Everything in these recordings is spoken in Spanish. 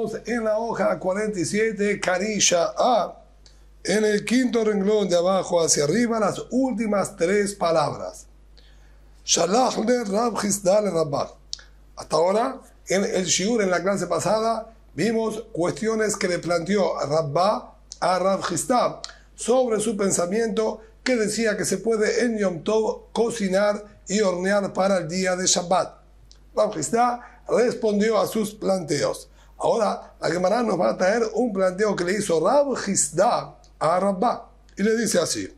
Estamos en la hoja 47, Carisha A. En el quinto renglón de abajo hacia arriba, las últimas tres palabras. Shalach le Rab Chisda le Rabbah. Hasta ahora, en el shiur, en la clase pasada, vimos cuestiones que le planteó Rabbah a Rab Chisda sobre su pensamiento que decía que se puede en Yom Tov cocinar y hornear para el día de Shabbat. Rab Chisda respondió a sus planteos. Ahora, la Gemara nos va a traer un planteo que le hizo Rab Chisda a Rabbah. Y le dice así.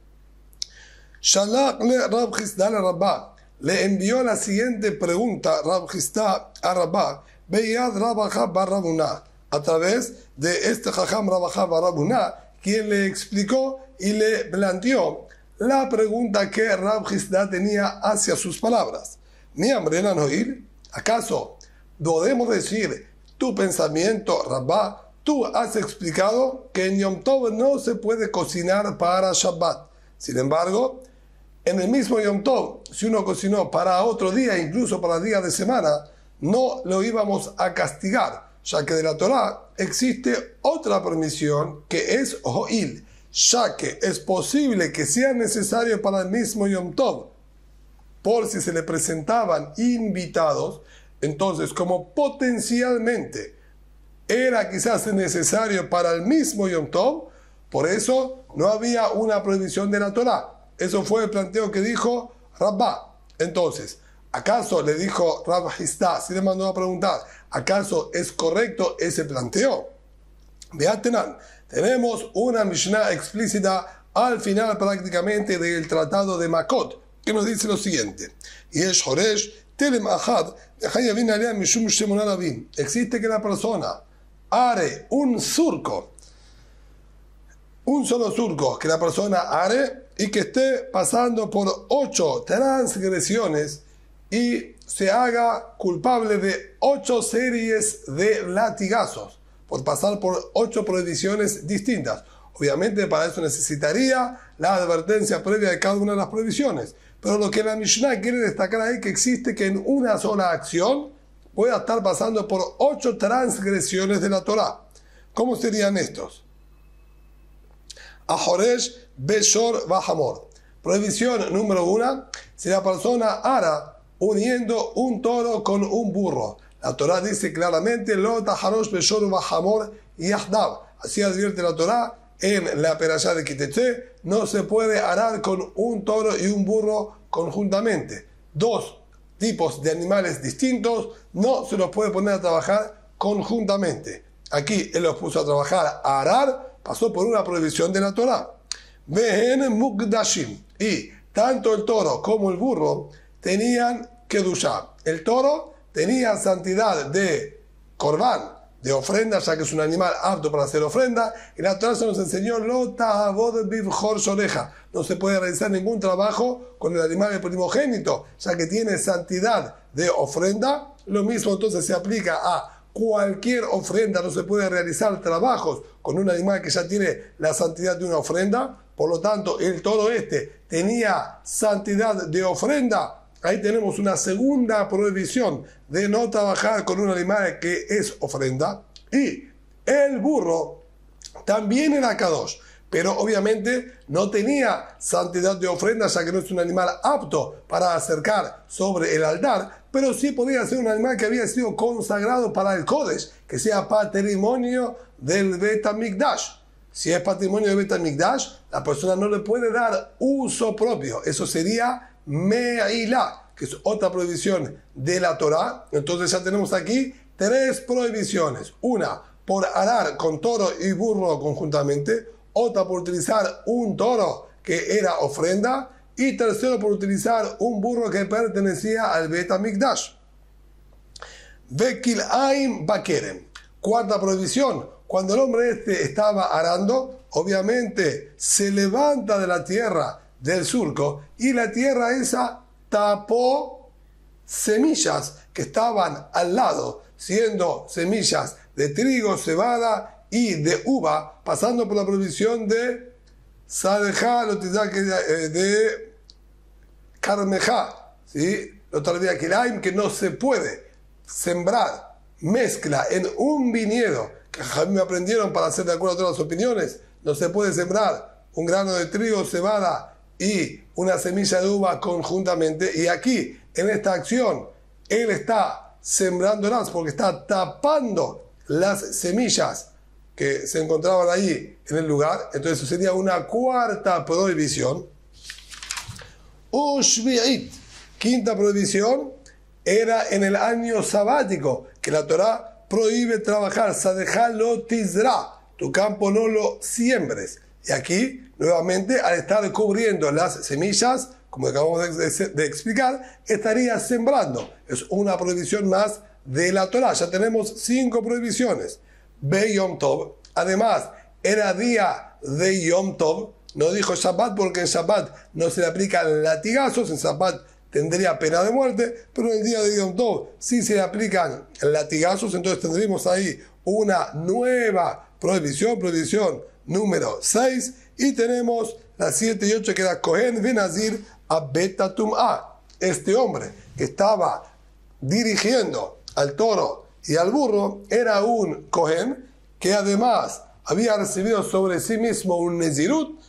Shalach le Rab Chisda le Rabbah. Le envió la siguiente pregunta Rab Chisda a Rabbah. Beyad Rabajá bar Rabunah. A través de este Jajam Rabajá bar Rabunah, quien le explicó y le planteó la pregunta que Rab Chisda tenía hacia sus palabras. Mi amrena no ir. ¿Acaso podemos decir tu pensamiento, Rabbah? Tú has explicado que en Yom Tov no se puede cocinar para Shabbat. Sin embargo, en el mismo Yom Tov, si uno cocinó para otro día, incluso para día de semana, no lo íbamos a castigar, ya que de la Torá existe otra permisión que es Ho'il, ya que es posible que sea necesario para el mismo Yom Tov, por si se le presentaban invitados. Entonces, como potencialmente era quizás necesario para el mismo Yom Tov, por eso no había una prohibición de la Torá. Eso fue el planteo que dijo Rabbah. Entonces, ¿acaso le dijo Rab Chisda, si le mandó a preguntar, ¿acaso es correcto ese planteo? Vean, tenemos una Mishnah explícita al final prácticamente del tratado de Makot, que nos dice lo siguiente. Yesh Horesh Telem Ahad existe que la persona are un surco, un solo surco, que la persona are y que esté pasando por 8 transgresiones y se haga culpable de 8 series de latigazos por pasar por 8 prohibiciones distintas. Obviamente para eso necesitaría la advertencia previa de cada una de las prohibiciones. Pero lo que la Mishnah quiere destacar ahí es que existe que en una sola acción pueda estar pasando por 8 transgresiones de la Torá. ¿Cómo serían estos? Ahoresh, Beshor, Bahamor. Prohibición número 1. Si la persona ara uniendo un toro con un burro. La Torá dice claramente, Lo taharosh, Beshor, Bahamor, Yahdav. Así advierte la Torá. En la perashá de Kitetse no se puede arar con un toro y un burro conjuntamente. 2 tipos de animales distintos no se los puede poner a trabajar conjuntamente. Aquí él los puso a trabajar a arar, pasó por una prohibición de la Torá. Vehen mukdashim. Y tanto el toro como el burro tenían kedushá. El toro tenía santidad de corbán, de ofrenda, ya que es un animal apto para hacer ofrenda, y la Torá se nos enseñó no se puede realizar ningún trabajo con el animal primogénito, ya que tiene santidad de ofrenda. Lo mismo entonces se aplica a cualquier ofrenda, no se puede realizar trabajos con un animal que ya tiene la santidad de una ofrenda. Por lo tanto, el toro tenía santidad de ofrenda. Ahí tenemos una segunda prohibición de no trabajar con un animal que es ofrenda. Y el burro también era kadosh, pero obviamente no tenía santidad de ofrenda, ya que no es un animal apto para acercar sobre el altar, pero sí podía ser un animal que había sido consagrado para el Kodesh, que sea patrimonio del Bet HaMikdash. Si es patrimonio del Bet HaMikdash, la persona no le puede dar uso propio. Eso sería Me'ilá, que es otra prohibición de la Torá. Entonces ya tenemos aquí 3 prohibiciones. Una, por arar con toro y burro conjuntamente. Otra, por utilizar un toro que era ofrenda. Y tercero, por utilizar un burro que pertenecía al Bet HaMikdash. Vekil Aim Bakerem. Cuarta prohibición. Cuando el hombre estaba arando, obviamente se levanta de la tierra del surco y la tierra esa tapó semillas que estaban al lado, siendo semillas de trigo, cebada y de uva, pasando por la prohibición de Sadejá, de Carmejá, ¿sí? Que no se puede sembrar mezcla en un viñedo, que me aprendieron para hacer de acuerdo a todas las opiniones, no se puede sembrar un grano de trigo, cebada y una semilla de uva conjuntamente. Y aquí, en esta acción, él está sembrándolas porque está tapando las semillas que se encontraban ahí en el lugar. Entonces eso sería una cuarta prohibición. Ushbi'it, quinta prohibición, era en el año sabático, que la Torá prohíbe trabajar. Sadeja lo tizra, tu campo no lo siembres. Y aquí, nuevamente, al estar cubriendo las semillas, como acabamos de explicar, estaría sembrando. Es una prohibición más de la Torá. Ya tenemos 5 prohibiciones. Be Yom Tov. Además, era día de Yom Tov. No dijo Shabbat porque en Shabbat no se le aplican latigazos. En Shabbat tendría pena de muerte. Pero en el día de Yom Tov sí se le aplican latigazos. Entonces tendríamos ahí una nueva prohibición. Prohibición número 6. Y tenemos las 7 y 8 que era Cohen Benazir a Betatum A. Este hombre que estaba dirigiendo al toro y al burro era un Cohen que además había recibido sobre sí mismo un Nezirut,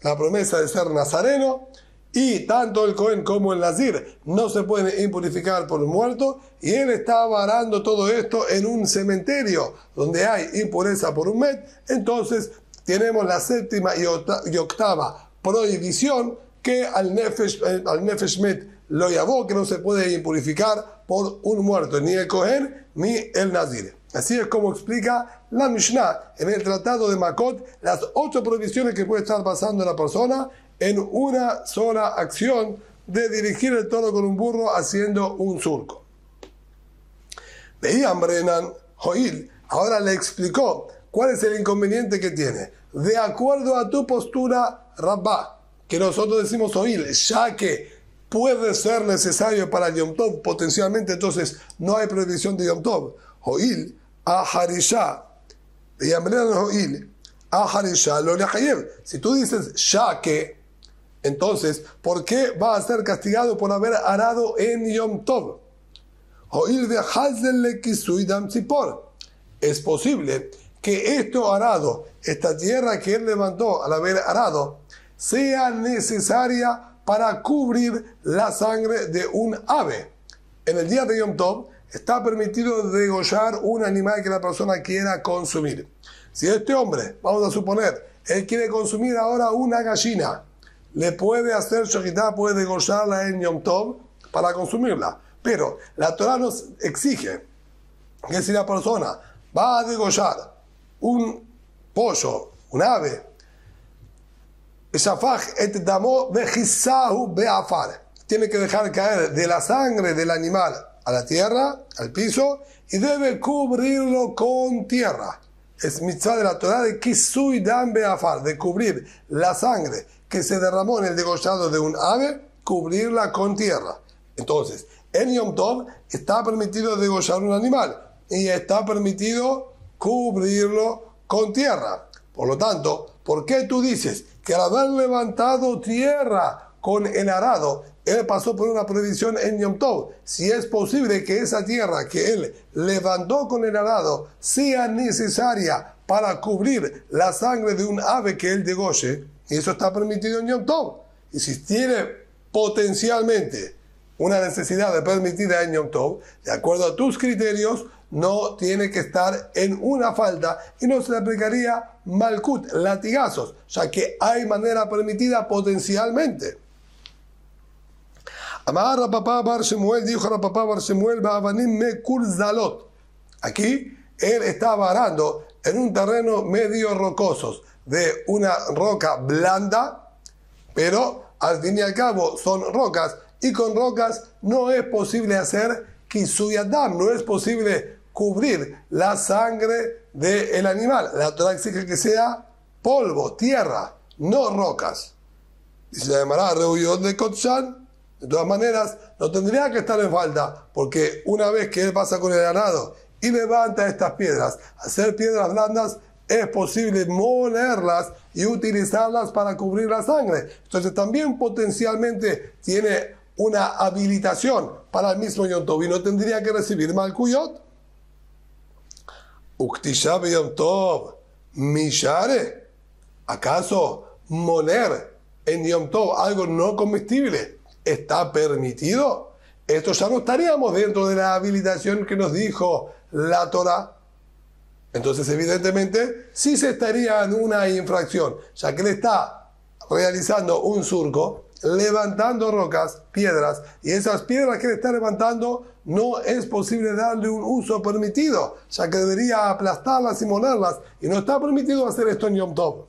la promesa de ser nazareno, y tanto el Cohen como el Nazir no se pueden impurificar por un muerto, y él estaba arando todo esto en un cementerio donde hay impureza por un met. Entonces tenemos la 7ª y 8ª prohibición, que al Nefesh Met lo llamó, que no se puede impurificar por un muerto, ni el Cohen ni el Nazir. Así es como explica la Mishnah en el Tratado de Makot, las 8 prohibiciones que puede estar pasando la persona en una sola acción de dirigir el toro con un burro haciendo un surco. Veían Brennan Joil, ahora le explicó cuál es el inconveniente que tiene. De acuerdo a tu postura, Rabbá, que nosotros decimos Joil, ya que puede ser necesario para el Yom Tov, potencialmente entonces no hay prohibición de Yom Tov. Joil, a Harisha, veían Brennan Joil, a Harisha lo lehayev. Si tú dices ya que, entonces, ¿por qué va a ser castigado por haber arado en Yom Tov? Es posible que esto arado, esta tierra que él levantó al haber arado, sea necesaria para cubrir la sangre de un ave. En el día de Yom Tov está permitido degollar un animal que la persona quiera consumir. Si este hombre, vamos a suponer, él quiere consumir ahora una gallina, le puede hacer shechitá, puede degollarla en Yom Tov para consumirla. Pero la Torah nos exige que si la persona va a degollar un pollo, un ave, tiene que dejar caer de la sangre del animal a la tierra, al piso, y debe cubrirlo con tierra. Es mitzvah de la Torah de kisui dam beafar, de cubrir la sangre que se derramó en el degollado de un ave, cubrirla con tierra. Entonces, en Yom Tov está permitido degollar un animal y está permitido cubrirlo con tierra. Por lo tanto, ¿por qué tú dices que al haber levantado tierra con el arado, él pasó por una prohibición en Yom Tov? Si es posible que esa tierra que él levantó con el arado sea necesaria para cubrir la sangre de un ave que él degolle, y eso está permitido en Yom Tov. Y si tiene potencialmente una necesidad de permitida en Yom Tov, de acuerdo a tus criterios, no tiene que estar en una falta y no se le aplicaría malkut, latigazos, ya que hay manera permitida potencialmente. Amar Rapapá Bar Shemuel, dijo Rapapá Bar Shemuel, Ba'avanim me kurzalot. Aquí él estaba arando en un terreno medio rocoso, de una roca blanda, pero al fin y al cabo son rocas, y con rocas no es posible hacer kisui adam, no es posible cubrir la sangre del animal. La Torah exige que sea polvo, tierra, no rocas. Y se llamará reuyot de kotshan. De todas maneras, no tendría que estar en falta, porque una vez que él pasa con el arado y levanta estas piedras, hacer piedras blandas, es posible molerlas y utilizarlas para cubrir la sangre. Entonces también potencialmente tiene una habilitación para el mismo Yom Tov y no tendría que recibir malkuyot. Uktisha b'yom tov mishare. ¿Acaso moler en Yom Tov algo no comestible está permitido? Esto ya no estaríamos dentro de la habilitación que nos dijo la Torá. Entonces, evidentemente, sí se estaría en una infracción, ya que él está realizando un surco, levantando rocas, piedras, y esas piedras que él está levantando no es posible darle un uso permitido, ya que debería aplastarlas y molerlas, y no está permitido hacer esto en Yom Tov.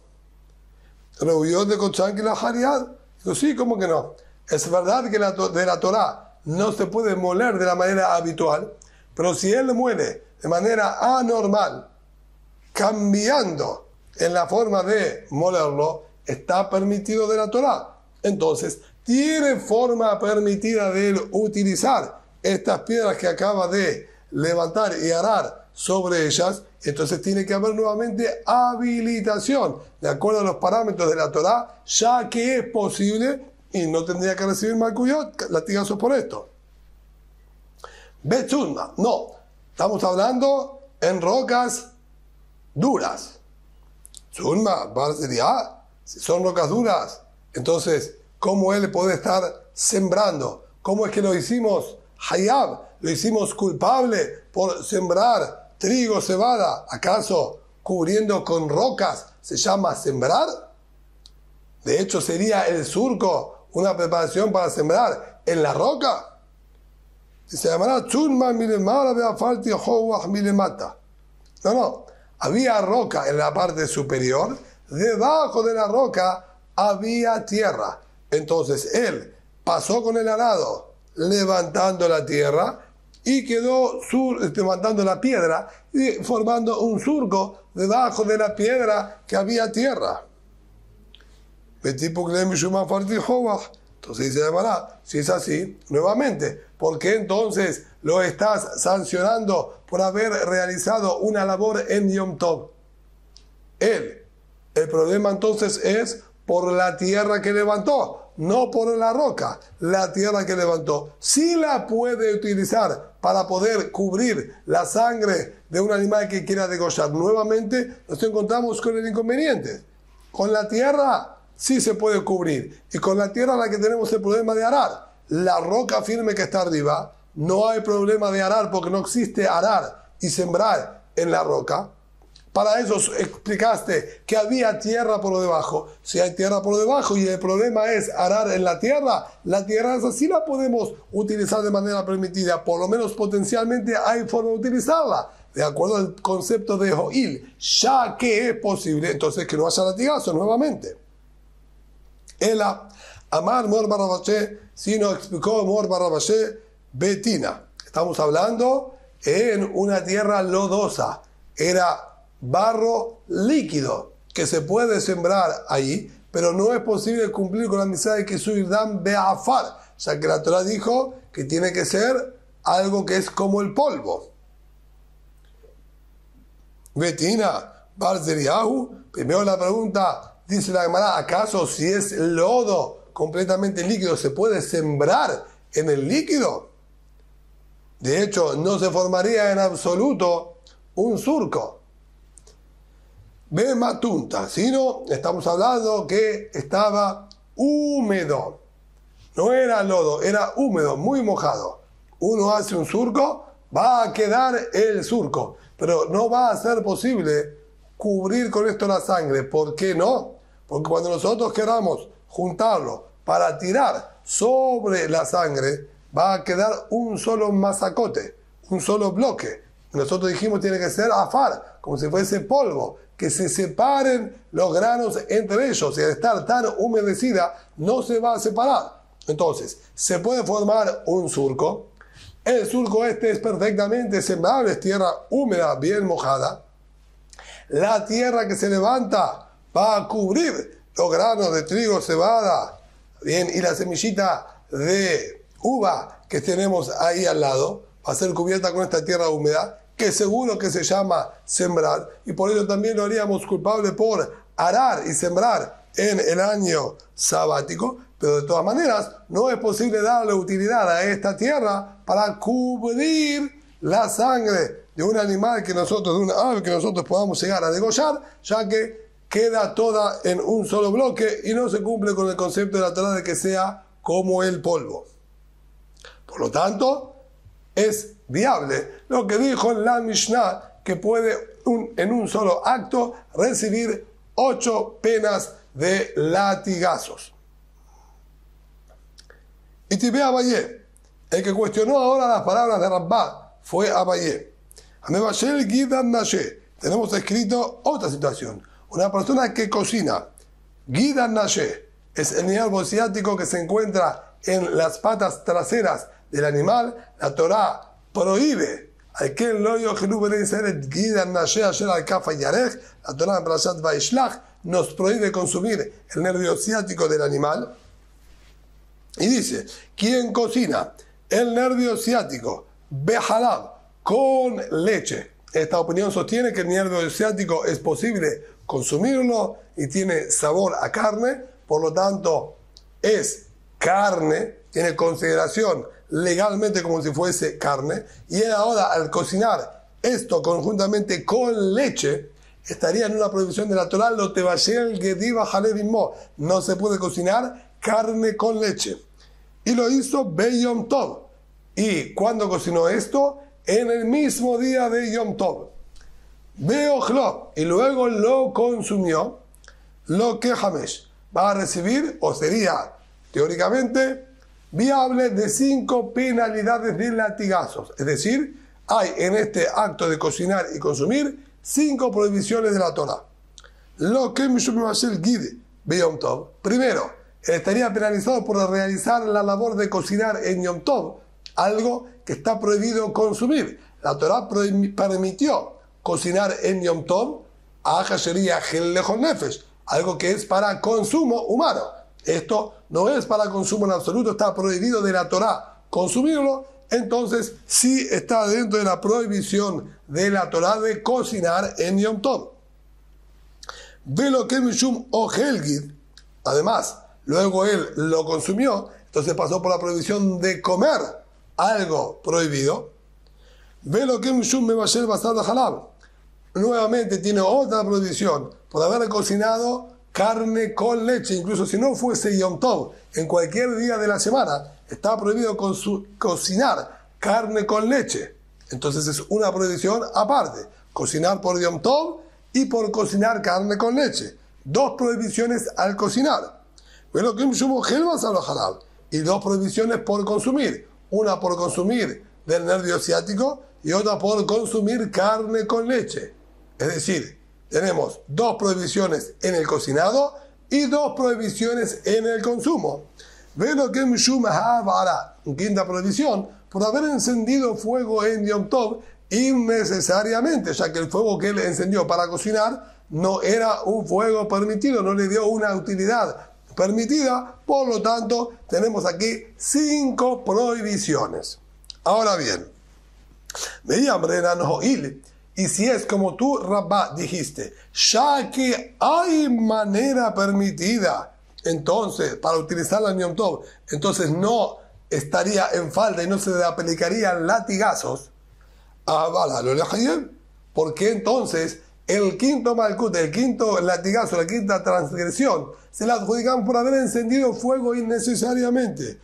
Reunión de Kochan y la Hariad. Digo, sí, ¿cómo que no? Es verdad que de la Torá no se puede moler de la manera habitual, pero si él muele de manera anormal, cambiando en la forma de molerlo, está permitido de la Torá. Entonces, tiene forma permitida de él utilizar estas piedras que acaba de levantar y arar sobre ellas. Entonces tiene que haber nuevamente habilitación, de acuerdo a los parámetros de la Torá, ya que es posible y no tendría que recibir malcuyot, latigazos por esto. Betzunma, no, estamos hablando en rocas duras. Tzunma, Barzeria, si son rocas duras, entonces, ¿cómo él puede estar sembrando? ¿Cómo es que lo hicimos hayab? Lo hicimos culpable por sembrar trigo, cebada. ¿Acaso cubriendo con rocas se llama sembrar? De hecho, ¿sería el surco una preparación para sembrar en la roca? Se llamará Tzunma milemara beafalti howah milemata. No. Había roca en la parte superior. Debajo de la roca había tierra. Entonces él pasó con el arado levantando la tierra y quedó levantando la piedra y formando un surco debajo de la piedra que había tierra. Entonces se llamará, si es así, nuevamente, ¿por qué entonces lo estás sancionando por haber realizado una labor en Yom Tov? El problema entonces es por la tierra que levantó, no por la roca. La tierra que levantó sí la puede utilizar para poder cubrir la sangre de un animal que quiera degollar. Nuevamente nos encontramos con el inconveniente. Con la tierra sí se puede cubrir, y con la tierra la que tenemos el problema de arar. La roca firme que está arriba, no hay problema de arar porque no existe arar y sembrar en la roca. Para eso explicaste que había tierra por debajo. Si hay tierra por debajo y el problema es arar en la tierra esa sí la podemos utilizar de manera permitida. Por lo menos potencialmente hay forma de utilizarla, de acuerdo al concepto de Joil. Ya que es posible, entonces que no haya latigazo nuevamente. Ela, Amar Mor Barrabaché, si no explicó Mor Barrabaché, Betina. Estamos hablando en una tierra lodosa. Era barro líquido que se puede sembrar ahí, pero no es posible cumplir con la misa de que su irdam beafar, ya que la Torah dijo que tiene que ser algo que es como el polvo. Betina, Barzeriahu, primero la pregunta, dice la Gemara, ¿acaso si es lodo completamente líquido se puede sembrar en el líquido? De hecho, no se formaría en absoluto un surco. Ve matunta, sino estamos hablando que estaba húmedo. No era lodo, era húmedo, muy mojado. Uno hace un surco, va a quedar el surco, pero no va a ser posible cubrir con esto la sangre. ¿Por qué no? Porque cuando nosotros queramos juntarlo para tirar sobre la sangre, va a quedar un solo masacote, un solo bloque. Nosotros dijimos tiene que ser afar, como si fuese polvo, que se separen los granos entre ellos, y al estar tan humedecida no se va a separar. Entonces, se puede formar un surco. El surco este es perfectamente sembrable, es tierra húmeda, bien mojada. La tierra que se levanta va a cubrir los granos de trigo, cebada, bien, y la semillita de uva que tenemos ahí al lado, va a ser cubierta con esta tierra húmeda, que seguro que se llama sembrar, y por ello también lo haríamos culpable por arar y sembrar en el año sabático, pero de todas maneras no es posible darle utilidad a esta tierra para cubrir la sangre de un animal de una ave que nosotros podamos llegar a degollar, ya que queda toda en un solo bloque y no se cumple con el concepto de la Torá de que sea como el polvo. Por lo tanto, es viable lo que dijo en la Mishnah, que puede en un solo acto recibir 8 penas de latigazos. Y Tibé Abayé, el que cuestionó ahora las palabras de Rabbá, fue Abayé. Amebashel Gidan Nashe. Tenemos escrito otra situación. Una persona que cocina. Gidan Nashe es el nervio ciático que se encuentra en las patas traseras del animal. La Torá prohíbe. La Torá en Parashat Vaishlach nos prohíbe consumir el nervio ciático del animal. Y dice, quien cocina el nervio ciático behalab con leche. Esta opinión sostiene que el nervio ciático es posible consumirlo y tiene sabor a carne, por lo tanto es carne, tiene consideración legalmente como si fuese carne, y ahora al cocinar esto conjuntamente con leche, estaría en una prohibición de la Torá, lo tebashel gediva halevimmo, no se puede cocinar carne con leche. Y lo hizo Beyom Tov. ¿Y cuándo cocinó esto? En el mismo día de Yom Tov. Beojlo, y luego lo consumió, lo que Hamesh va a recibir, o sería teóricamente viable, de 5 penalidades de latigazos. Es decir, hay en este acto de cocinar y consumir 5 prohibiciones de la Torá. Lo que Gide Beyom Tov. Primero, él estaría penalizado por realizar la labor de cocinar en Yom Tov, algo que está prohibido consumir. La Torá permitió cocinar en Yom Tov a Hashería Gel Lejos Nefesh, algo que es para consumo humano. Esto no es para consumo en absoluto, está prohibido de la Torá consumirlo, entonces sí está dentro de la prohibición de la Torá de cocinar en Yom Tov. Velo que Mishum o Helgid, además, luego él lo consumió, entonces pasó por la prohibición de comer algo prohibido. Velo que Mishum me va a ser basado a halal. Nuevamente tiene otra prohibición por haber cocinado carne con leche, incluso si no fuese Yom Tov, en cualquier día de la semana, está prohibido cocinar carne con leche. Entonces es una prohibición aparte, cocinar por Yom Tov y por cocinar carne con leche. 2 prohibiciones al cocinar. Pero que y 2 prohibiciones por consumir. Una por consumir del nervio ciático y otra por consumir carne con leche. Es decir, tenemos 2 prohibiciones en el cocinado y 2 prohibiciones en el consumo. Velo que quinta prohibición, por haber encendido fuego en Yom Tov innecesariamente, ya que el fuego que él encendió para cocinar no era un fuego permitido, no le dio una utilidad permitida, por lo tanto tenemos aquí 5 prohibiciones. Ahora bien, y si es como tú, Rabbá, dijiste, ya que hay manera permitida, entonces, para utilizarla en Yom Tov, entonces no estaría en falta y no se le aplicarían latigazos, porque entonces el quinto malkut, el quinto latigazo, la quinta transgresión, se la adjudican por haber encendido fuego innecesariamente.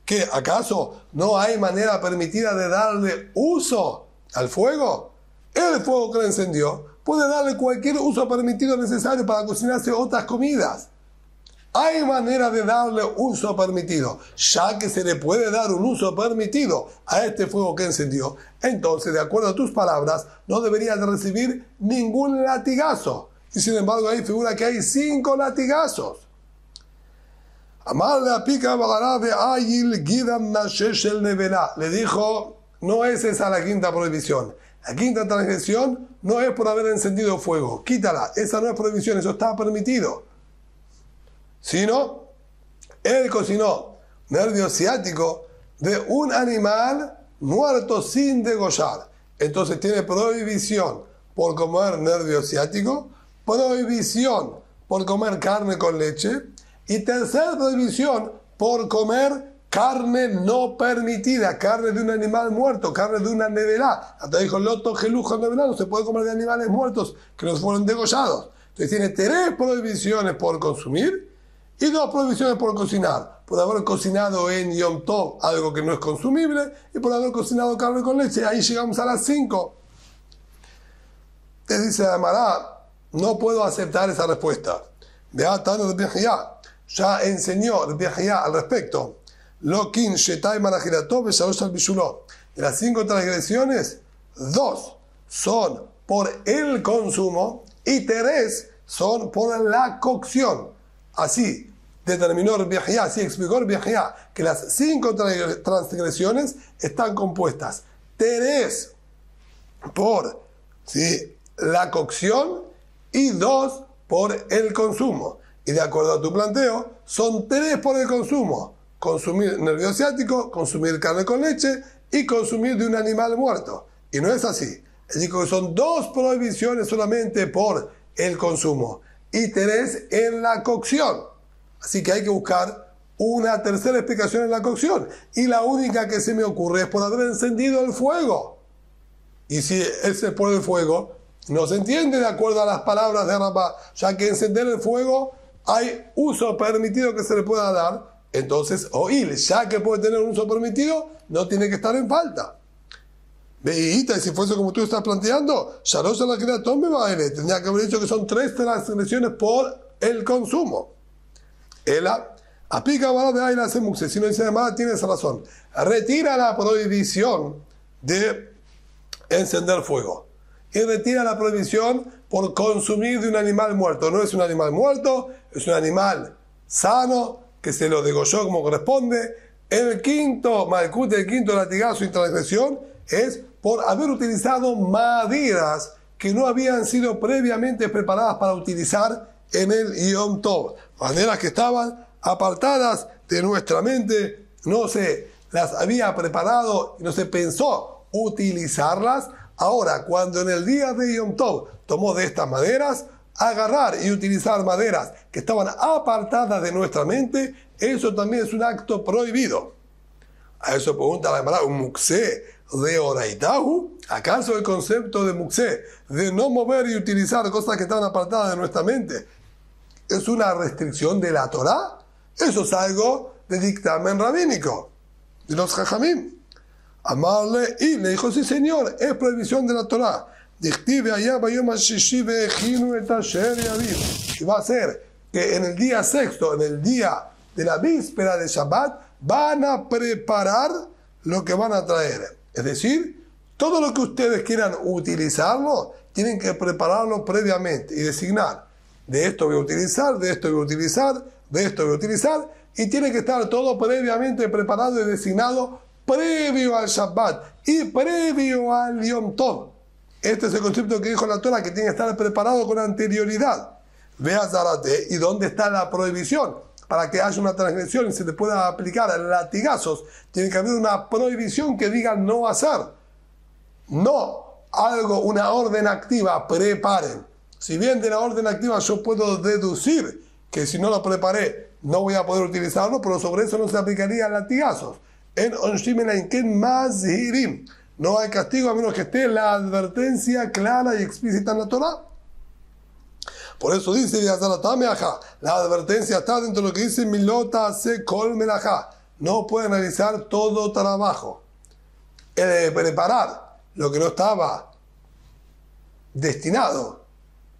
¿Qué? ¿Acaso no hay manera permitida de darle uso al fuego? El fuego que le encendió puede darle cualquier uso permitido necesario para cocinarse otras comidas. Hay manera de darle uso permitido, ya que se le puede dar un uso permitido a este fuego que encendió. Entonces, de acuerdo a tus palabras, no debería de recibir ningún latigazo. Y sin embargo, ahí figura que hay 5 latigazos. Le dijo, no es esa la quinta prohibición. La quinta transgresión no es por haber encendido fuego. Quítala, esa no es prohibición, eso está permitido. Sino, él cocinó nervio ciático de un animal muerto sin degollar. Entonces tiene prohibición por comer nervio ciático, prohibición por comer carne con leche y tercera prohibición por comer carne no permitida, carne de un animal muerto, carne de una nevelá. Hasta dijo, loto, gelujo, nevelá, no se puede comer de animales muertos que no fueron degollados. Entonces tiene 3 prohibiciones por consumir y 2 prohibiciones por cocinar. Por haber cocinado en Yom Tov algo que no es consumible y por haber cocinado carne con leche. Ahí llegamos a las 5. Te dice Amará, no puedo aceptar esa respuesta. Ya enseñó al respecto. Lokin, Shetai, Marajiratov, Shalosh al Bishuló. De las 5 transgresiones, 2 son por el consumo y 3 son por la cocción. Así determinó Rabbi Yahya, así explicó Rabbi Yahya, que las 5 transgresiones están compuestas 3 por la cocción y 2 por el consumo. Y de acuerdo a tu planteo, son 3 por el consumo. Consumir nervio ciático, consumir carne con leche y consumir de un animal muerto. Y no es así. Él dijo que son 2 prohibiciones solamente por el consumo y 3 en la cocción. Así que hay que buscar una tercera explicación en la cocción. Y la única que se me ocurre es por haber encendido el fuego. Y si es por el fuego, no se entiende de acuerdo a las palabras de Rabá, ya que encender el fuego hay uso permitido que se le pueda dar. Entonces, oír, ya que puede tener un uso permitido, no tiene que estar en falta. Veíta, y si fuese como tú estás planteando, Shalosh a la creación me va a ir. Tendría que haber dicho que son 3 transgresiones por el consumo. Ela, aplica a de Aila Semuxe, si no dice nada, tienes razón. Retira la prohibición de encender fuego. Y retira la prohibición por consumir de un animal muerto. No es un animal muerto, es un animal sano, que se lo degolló como corresponde. El quinto malkut, el quinto latigazo y transgresión es por haber utilizado maderas que no habían sido previamente preparadas para utilizar en el Yom Tov. Maderas que estaban apartadas de nuestra mente, no se las había preparado y no se pensó utilizarlas. Ahora, cuando en el día de Yom Tov tomó de estas maderas, agarrar y utilizar maderas que estaban apartadas de nuestra mente, eso también es un acto prohibido. A eso pregunta la Gemara, un muxé de oraitahu, ¿acaso el concepto de muxé, de no mover y utilizar cosas que estaban apartadas de nuestra mente, es una restricción de la Torá? Eso es algo de dictamen rabínico, de los jajamim. Amarle y le dijo, sí señor, es prohibición de la Torá. Y va a ser que en el día sexto, en el día de la víspera de Shabbat, van a preparar lo que van a traer. Es decir, todo lo que ustedes quieran utilizarlo, tienen que prepararlo previamente y designar. De esto voy a utilizar, de esto voy a utilizar, de esto voy a utilizar, y tiene que estar todo previamente preparado y designado previo al Shabbat y previo al Yom Tov. Este es el concepto que dijo la Torah, que tiene que estar preparado con anterioridad. Vea Zarate, ¿y dónde está la prohibición? Para que haya una transgresión y se le pueda aplicar latigazos, tiene que haber una prohibición que diga no hacer. No algo, una orden activa, preparen. Si bien de la orden activa yo puedo deducir que si no lo preparé no voy a poder utilizarlo, pero sobre eso no se aplicaría latigazos. En Onshim en Mazhirim. No hay castigo a menos que esté la advertencia clara y explícita en la Torah. Por eso dice, la advertencia está dentro de lo que dice Milota se kol melajá. No pueden realizar todo trabajo. El de preparar lo que no estaba destinado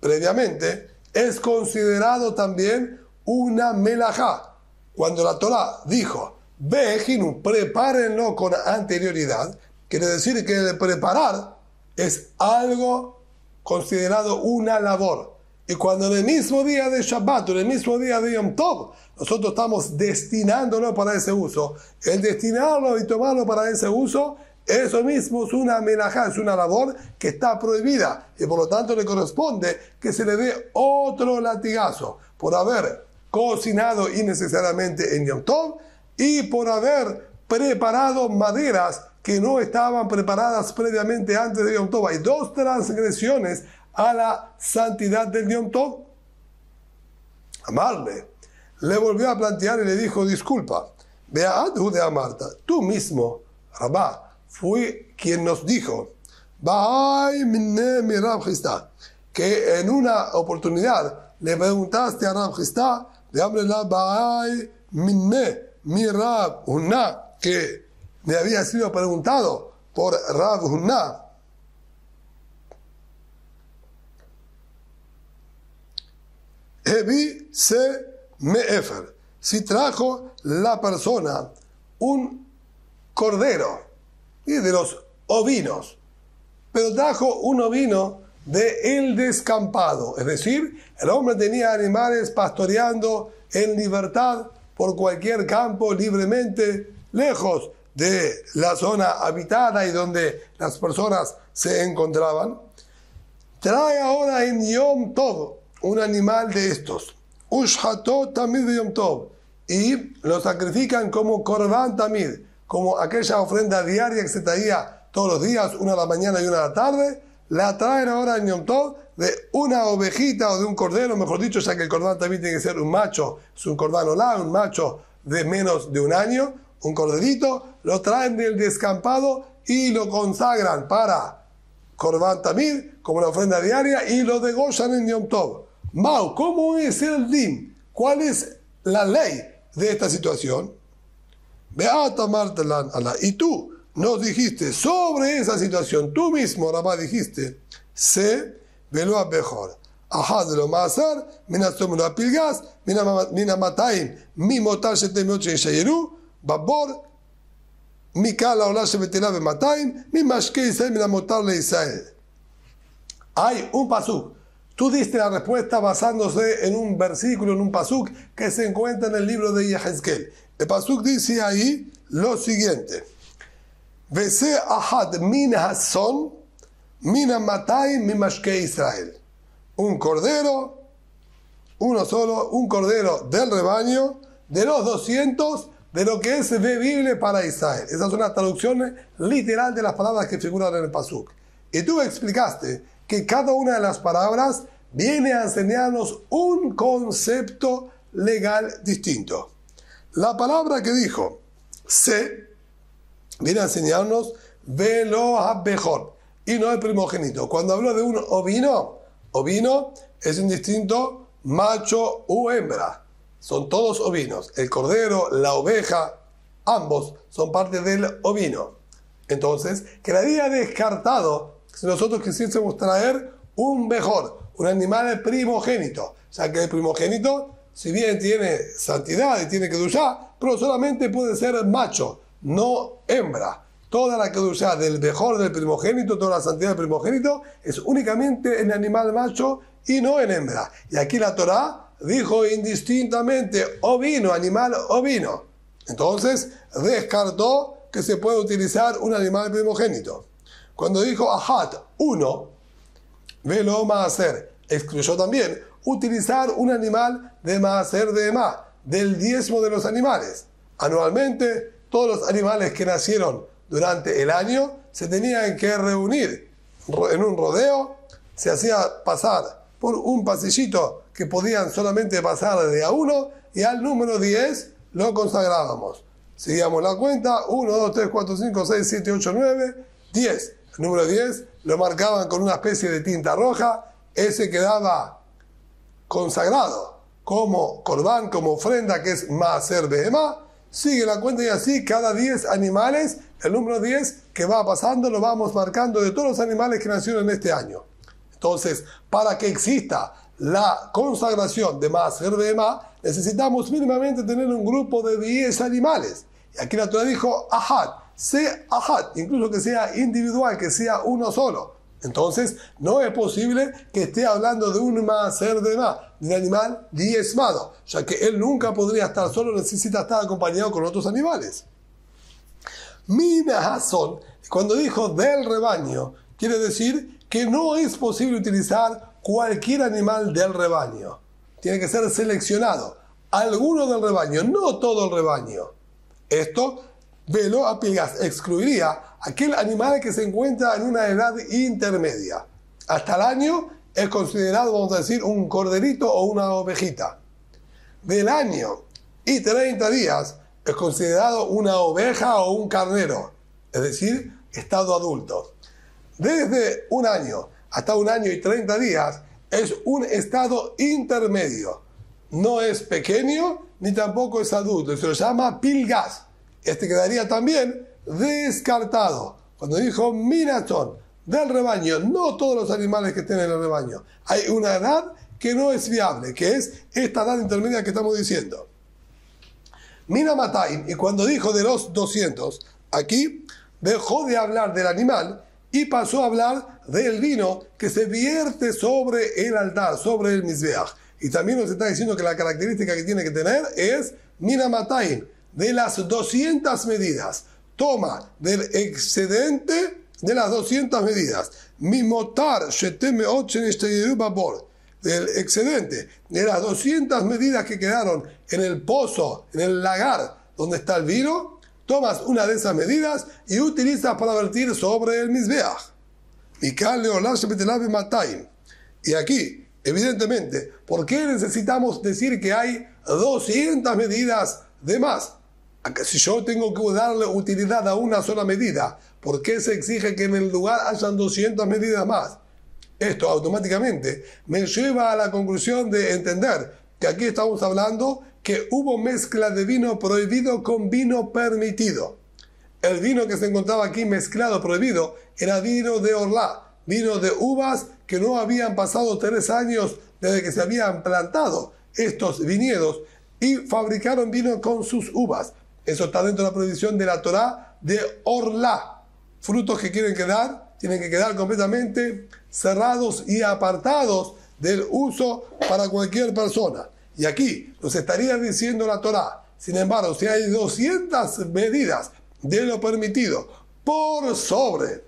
previamente es considerado también una melajá. Cuando la Torah dijo, Vejinu, prepárenlo con anterioridad, quiere decir que el preparar es algo considerado una labor. Y cuando en el mismo día de Shabbat, en el mismo día de Yom Tov, nosotros estamos destinándolo para ese uso, el destinarlo y tomarlo para ese uso, eso mismo es una melajá, es una labor que está prohibida. Y por lo tanto le corresponde que se le dé otro latigazo por haber cocinado innecesariamente en Yom Tov y por haber preparado maderas que no estaban preparadas previamente antes de Yom Tov. Hay 2 transgresiones a la santidad del Yom Tov. Amarle le volvió a plantear y le dijo, disculpa, Be'adhu de Amarta, tú mismo, Rabá, fue quien nos dijo, Ba'ay minne mi Rab Chisda, que en una oportunidad le preguntaste a Rab Chisda, de Amrela Ba'ay minne mi Rab Hunna, que me había sido preguntado por Rab Hunna. Evi se me'efer, si trajo la persona un cordero y de los ovinos, pero trajo un ovino de el descampado, es decir, el hombre tenía animales pastoreando en libertad por cualquier campo libremente, lejos de la zona habitada y donde las personas se encontraban. Trae ahora en Yom Tov un animal de estos, Ushhatot Tamid de Yom Tov, y lo sacrifican como Korban Tamid, como aquella ofrenda diaria que se traía todos los días, una a la mañana y una a la tarde. La traen ahora en Yom Tov de una ovejita o de un cordero, mejor dicho, ya que el Korban Tamid tiene que ser un macho, es un Korban Olá, un macho de menos de un año, un corderito, lo traen del descampado y lo consagran para Korban Tamid, como una ofrenda diaria, y lo degollan en Yom Tov. Mau, ¿cómo es el din? ¿Cuál es la ley de esta situación? Y tú nos dijiste sobre esa situación, tú mismo, Rabá, dijiste, se velo a mejor. Ajá de lo masar, minastom lo apilgas, minamataim, mi motar shetemoche en shayeru, babor, mi kala ola shebetela bemataim, mi mashke Israel, minamotar le Israel. Hay un pasuk. Tú diste la respuesta basándose en un versículo, en un pasuk que se encuentra en el libro de Yehezkel. El pasuk dice ahí lo siguiente: Vese ahad min hason, min amatayim mi mashke Israel. Un cordero, uno solo, un cordero del rebaño, de los 200, de lo que es bebible para Israel. Esa es una traducción literal de las palabras que figuran en el pasuk. Y tú explicaste que cada una de las palabras viene a enseñarnos un concepto legal distinto. La palabra que dijo se viene a enseñarnos velo habejor y no el primogénito. Cuando hablo de un ovino es indistinto macho u hembra. Son todos ovinos. El cordero, la oveja, ambos son parte del ovino. Entonces, quedaría descartado si nosotros quisiésemos traer un mejor, un animal primogénito, ya que el primogénito, si bien tiene santidad y tiene kedushá, pero solamente puede ser macho, no hembra. Toda la kedushá del mejor del primogénito, toda la santidad del primogénito, es únicamente en animal macho y no en hembra. Y aquí la Torá dijo indistintamente ovino, animal ovino. Entonces, descartó que se puede utilizar un animal primogénito. Cuando dijo Ahat, uno, velo maaser, excluyó también utilizar un animal de maaser de Emá, del diezmo de los animales. Anualmente, todos los animales que nacieron durante el año se tenían que reunir en un rodeo, se hacía pasar por un pasillito que podían solamente pasar de a uno, y al número 10 lo consagrábamos. Seguíamos la cuenta, 1, 2, 3, 4, 5, 6, 7, 8, 9, 10. El número 10 lo marcaban con una especie de tinta roja, ese quedaba consagrado como corbán, como ofrenda, que es maaser behemá. Sigue la cuenta y así cada 10 animales, el número 10 que va pasando lo vamos marcando de todos los animales que nacieron en este año. Entonces, para que exista la consagración de maaser behemá, necesitamos mínimamente tener un grupo de 10 animales. Y aquí la Torá dijo ahad, se ahad, incluso que sea individual, que sea uno solo. Entonces, no es posible que esté hablando de un maaser behemá, de un animal diezmado, ya que él nunca podría estar solo, necesita estar acompañado con otros animales. Minahazón, cuando dijo del rebaño, quiere decir que no es posible utilizar cualquier animal del rebaño. Tiene que ser seleccionado. Alguno del rebaño, no todo el rebaño. Esto, velo a piegas, excluiría aquel animal que se encuentra en una edad intermedia. Hasta el año es considerado, vamos a decir, un corderito o una ovejita. Del año y 30 días es considerado una oveja o un carnero, es decir, estado adulto. Desde un año hasta 1 año y 30 días es un estado intermedio. No es pequeño ni tampoco es adulto. Se lo llama pilgas. Este quedaría también descartado. Cuando dijo minaton, del rebaño, no todos los animales que estén en el rebaño. Hay una edad que no es viable, que es esta edad intermedia que estamos diciendo. Mina Matayim, y cuando dijo de los 200, aquí dejó de hablar del animal y pasó a hablar del vino que se vierte sobre el altar, sobre el mizbeach. Y también nos está diciendo que la característica que tiene que tener es Mina Matayim, de las 200 medidas. Toma del excedente de las 200 medidas. Mimotar sheteme ochen babor. Del excedente de las 200 medidas que quedaron en el pozo, en el lagar donde está el vino, tomas una de esas medidas y utilizas para vertir sobre el mizbeach. Y aquí, evidentemente, ¿por qué necesitamos decir que hay 200 medidas de más? Si yo tengo que darle utilidad a una sola medida, ¿por qué se exige que en el lugar hayan 200 medidas más? Esto automáticamente me lleva a la conclusión de entender que aquí estamos hablando que hubo mezcla de vino prohibido con vino permitido. El vino que se encontraba aquí mezclado, prohibido, era vino de orlá, vino de uvas que no habían pasado 3 años desde que se habían plantado estos viñedos y fabricaron vino con sus uvas. Eso está dentro de la prohibición de la Torá de orlá. Frutos que tienen que quedar completamente cerrados y apartados del uso para cualquier persona. Y aquí nos estaría diciendo la Torá, sin embargo, si hay 200 medidas de lo permitido por sobre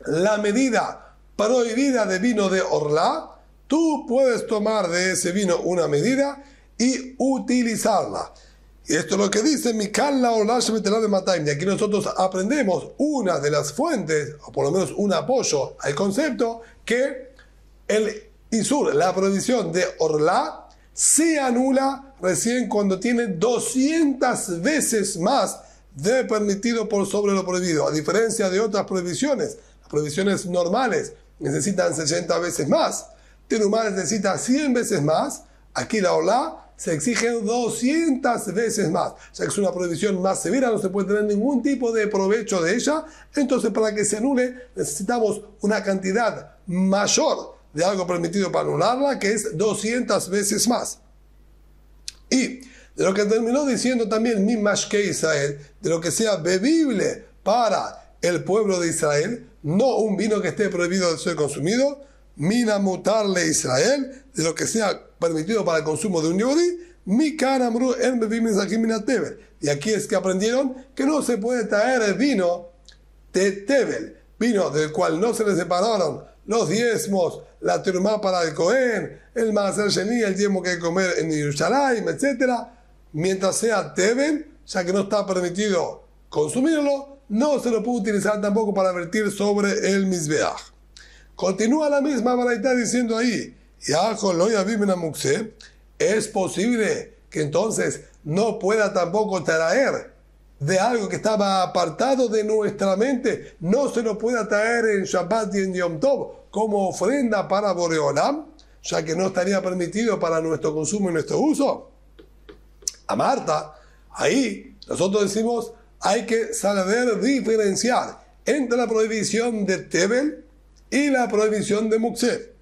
la medida prohibida de vino de orlá, tú puedes tomar de ese vino una medida y utilizarla. Y esto es lo que dice Mikal la Orlá Shemetelá de Matayim. Y aquí nosotros aprendemos una de las fuentes, o por lo menos un apoyo al concepto, que el Isur, la prohibición de Orlá, se anula recién cuando tiene 200 veces más de permitido por sobre lo prohibido. A diferencia de otras prohibiciones, las prohibiciones normales necesitan 60 veces más. Tenumá necesita 100 veces más. Aquí la Orlá se exige 200 veces más. O sea que es una prohibición más severa, no se puede tener ningún tipo de provecho de ella. Entonces, para que se anule, necesitamos una cantidad mayor de algo permitido para anularla, que es 200 veces más. Y de lo que terminó diciendo también mi mashke Israel, de lo que sea bebible para el pueblo de Israel, no un vino que esté prohibido de ser consumido, mina mutarle Israel, de lo que sea permitido para el consumo de un yodí, mi kanamru en tebel. Y aquí es que aprendieron que no se puede traer el vino de tebel, vino del cual no se le separaron los diezmos, la terumá para el Cohen, el maaser sheni, el diezmo que hay que comer en Yerushalayim, etc. Mientras sea tebel, ya que no está permitido consumirlo, no se lo puede utilizar tampoco para vertir sobre el mizbeach. Continúa la misma baraita diciendo ahí, es posible que entonces no pueda tampoco traer de algo que estaba apartado de nuestra mente, no se lo pueda traer en Shabbat y en Yom Tov como ofrenda para Boreolam, ya que no estaría permitido para nuestro consumo y nuestro uso. A Marta, ahí nosotros decimos, hay que saber diferenciar entre la prohibición de Tebel y la prohibición de Mukseh.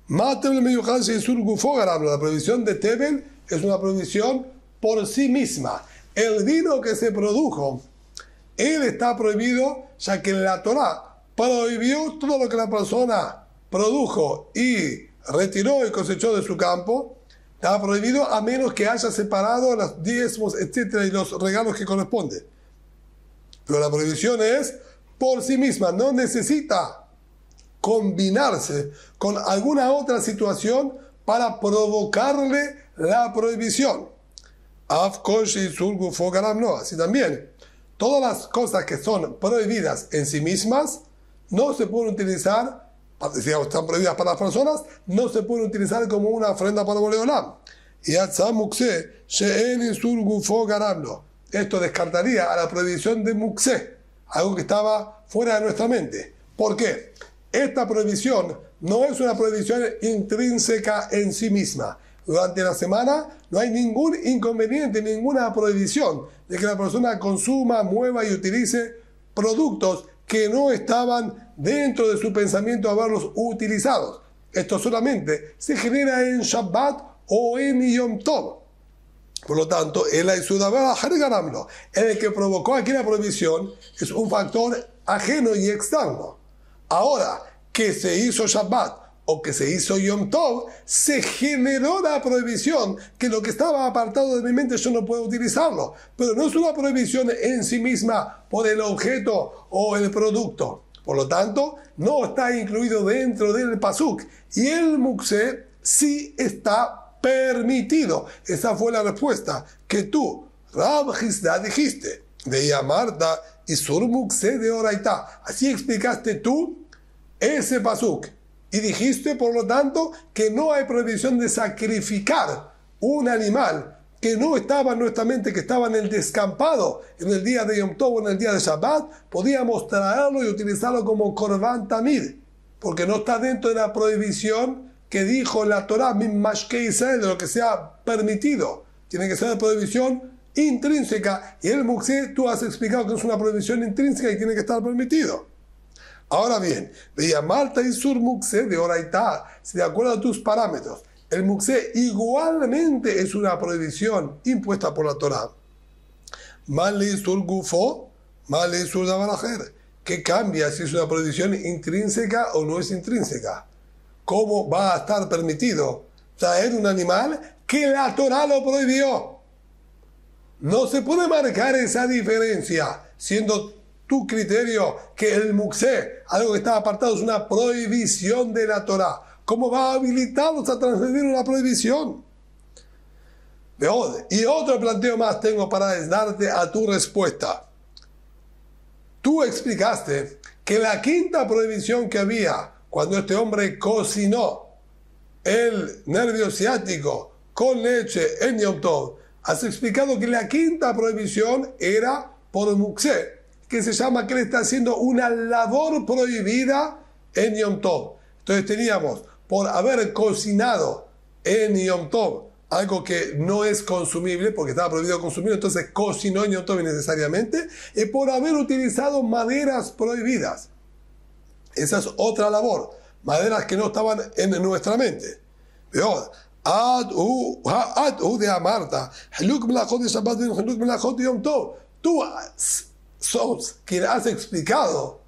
La prohibición de Tebel es una prohibición por sí misma. El vino que se produjo, él está prohibido, ya que la Torá prohibió todo lo que la persona produjo y retiró y cosechó de su campo. Está prohibido a menos que haya separado los diezmos, etcétera, y los regalos que corresponden. Pero la prohibición es por sí misma, no necesita combinarse con alguna otra situación para provocarle la prohibición. Así también, todas las cosas que son prohibidas en sí mismas no se pueden utilizar, digamos, están prohibidas para las personas, no se pueden utilizar como una ofrenda para Boreolam. esto descartaría a la prohibición de Mukseh, algo que estaba fuera de nuestra mente. ¿Por qué? Esta prohibición no es una prohibición intrínseca en sí misma. Durante la semana no hay ningún inconveniente, ninguna prohibición de que la persona consuma, mueva y utilice productos que no estaban dentro de su pensamiento haberlos utilizados. Esto solamente se genera en Shabbat o en Yom Tov. Por lo tanto, el que provocó aquí la prohibición es un factor ajeno y externo. Ahora, que se hizo Shabbat o que se hizo Yom Tov, se generó la prohibición que lo que estaba apartado de mi mente yo no puedo utilizarlo. Pero no es una prohibición en sí misma por el objeto o el producto. Por lo tanto, no está incluido dentro del pasuk. Y el Mukseh sí está permitido. Esa fue la respuesta que tú, Rab Hizda, dijiste. De Yamarta y Sur Mukseh de Oraitá. Así explicaste tú ese pasuk. Y dijiste, por lo tanto, que no hay prohibición de sacrificar un animal que no estaba en nuestra mente, que estaba en el descampado en el día de Yom Tov o en el día de Shabbat. Podíamos traerlo y utilizarlo como Korban Tamid, porque no está dentro de la prohibición que dijo la Torah, Min Mashke Israel, de lo que sea permitido. Tiene que ser una prohibición intrínseca. Y el Mukseh, tú has explicado que es una prohibición intrínseca y tiene que estar permitido. Ahora bien, veía Marta y Sur Mukseh de Oraitá, si de acuerdo a tus parámetros, el Mukseh igualmente es una prohibición impuesta por la Torah. Mali Sur Gufo, Mali Sur Dabarajer. ¿Qué cambia si es una prohibición intrínseca o no es intrínseca? ¿Cómo va a estar permitido traer un animal que la Torah lo prohibió? No se puede marcar esa diferencia, siendo tu criterio que el Mukseh, algo que está apartado, es una prohibición de la Torah. ¿Cómo va a habilitarlos a transgredir una prohibición? Y otro planteo más tengo para darte a tu respuesta. Tú explicaste que la quinta prohibición que había cuando este hombre cocinó el nervio ciático con leche en Yom Tov, has explicado que la quinta prohibición era por Mukseh, que se llama que él está haciendo una labor prohibida en Yom Tov. Entonces teníamos, por haber cocinado en Yom Tov algo que no es consumible, porque estaba prohibido consumir, entonces cocinó en Yom Tov innecesariamente, y por haber utilizado maderas prohibidas. Esa es otra labor, maderas que no estaban en nuestra mente. De Amarta, tú sos quien has explicado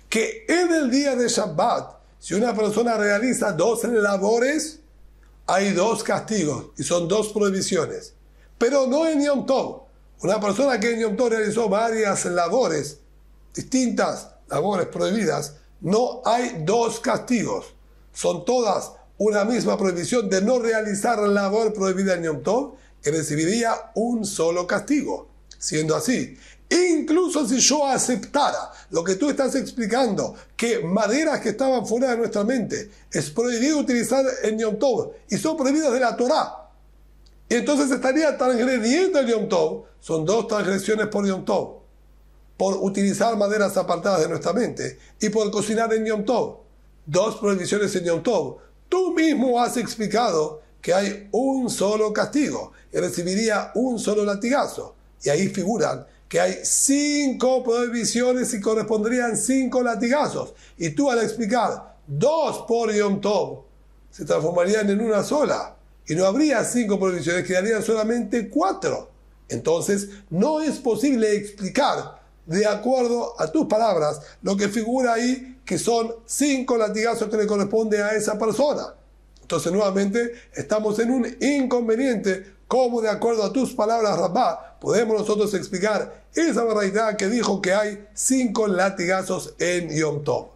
que en el día de Shabbat, si una persona realiza dos labores, hay dos castigos y son dos prohibiciones. Pero no en Yom Tov. Una persona que en Yom Tov realizó varias labores, distintas labores prohibidas, no hay dos castigos. Son todas una misma prohibición de no realizar labor prohibida en Yom Tov, que recibiría un solo castigo. Siendo así, incluso si yo aceptara lo que tú estás explicando, que maderas que estaban fuera de nuestra mente es prohibido utilizar en Yom Tov y son prohibidas de la Torah, y entonces estaría transgrediendo el Yom Tov, son dos transgresiones por Yom Tov, por utilizar maderas apartadas de nuestra mente y por cocinar en Yom Tov, dos prohibiciones en Yom Tov. Tú mismo has explicado que hay un solo castigo y recibiría un solo latigazo, y ahí figuran que hay 5 prohibiciones y corresponderían 5 latigazos. Y tú al explicar 2 por Yom Tov, se transformarían en una sola. Y no habría 5 prohibiciones, quedarían solamente 4. Entonces, no es posible explicar, de acuerdo a tus palabras, lo que figura ahí, que son 5 latigazos que le corresponde a esa persona. Entonces, nuevamente, estamos en un inconveniente. ¿Cómo, de acuerdo a tus palabras, Rabá, podemos nosotros explicar esa verdad que dijo que hay 5 latigazos en Yom Tov?